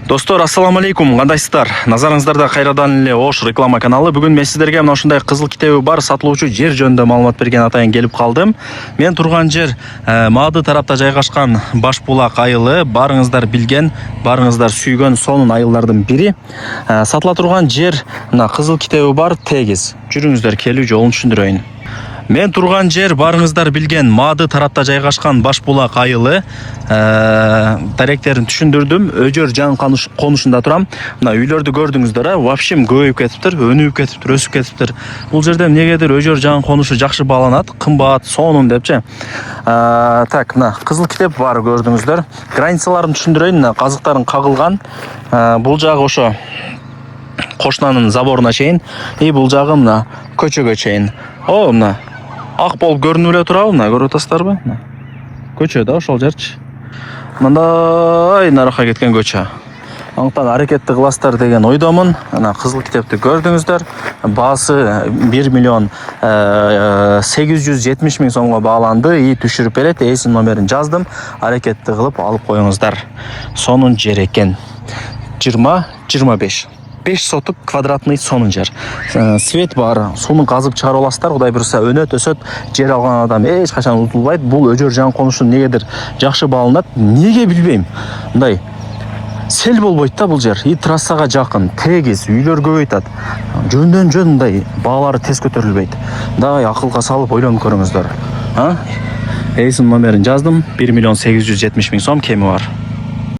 Достор, ассаламу алейкум, кандайсыздар? Назарыңыздарда кайрадан эле Ош реклама каналы. Бүгүн мен сиздерге мына ушундай кызыл китеби бар сатылуучу жер жөнүндө маалымат берген атайын келип калдым. Мен турган жер Маады тарапта жайгашкан Баш Булак айылы. Барыңыздар билген, барыңыздар сүйгөн сонун айылдардын бири. Сатыла турган жер мына кызыл китеби бар тегиз. Жүрүңүздөр, келүү жолун түшүндүрөйүн. Мен турган жер барыңыздар билген Маады тарапта жайгашкан Баш Булак айылы. Таректерин түшүндүрдүм. Өжөр жан конушунда турам. Мына үйлөрдү көрдүңүздөр, вообще көбөйүп кетиптир, өнүгүп кетиптир, өсүп кетиптир. Бул жерде эмнегедир өжөр жан конушу жакшы бааланат, кымбат, сонун депчи. Так, мына кызыл китеп бар көрдүңүздөр. Границаларын түшүндүрөйүн. Мына казыктарын кагылган. Бул жагы ошо кошунанын заборуна чейин, бул жагы мына көчөгө чейин. Мына ак болуп көрүнүп эле турабы? Мына көрүп атасыздарбы? Көчө да ошол жерчи. Мындай наракка кеткен көчө. Аңтан аракетти кыласыздар деген ойдомун. Мына кызыл китепти көрдүңүздөр. Баасы 1 миллион 870 миң сомго бааланды. Түшүрүп берет. Эсин номерин жаздым. Аракетти кылып алып коюңуздар. Сонун жер экен. 20-25. 5 сотук квадратный сонун жер. Свет бар, сууну казып чыгарып аласыздар. Кудай буюрса өнөт, өсөт. Жер алган адам эч качан утулбайт. Бул өжөр жан конушу негедир жакшы бааланат. Неге билбейм. Мындай сел болбойт да бул жер. Трассага жакын, тегиз, үйлөр көбөйтат. Жөндөн жөн мындай баалары тез көтөрүлбөйт. Мындай акылга салып ойлонуп көрүңүздөр. Эсин номерин жаздым. 1 миллион 870 миң сом кеми бар.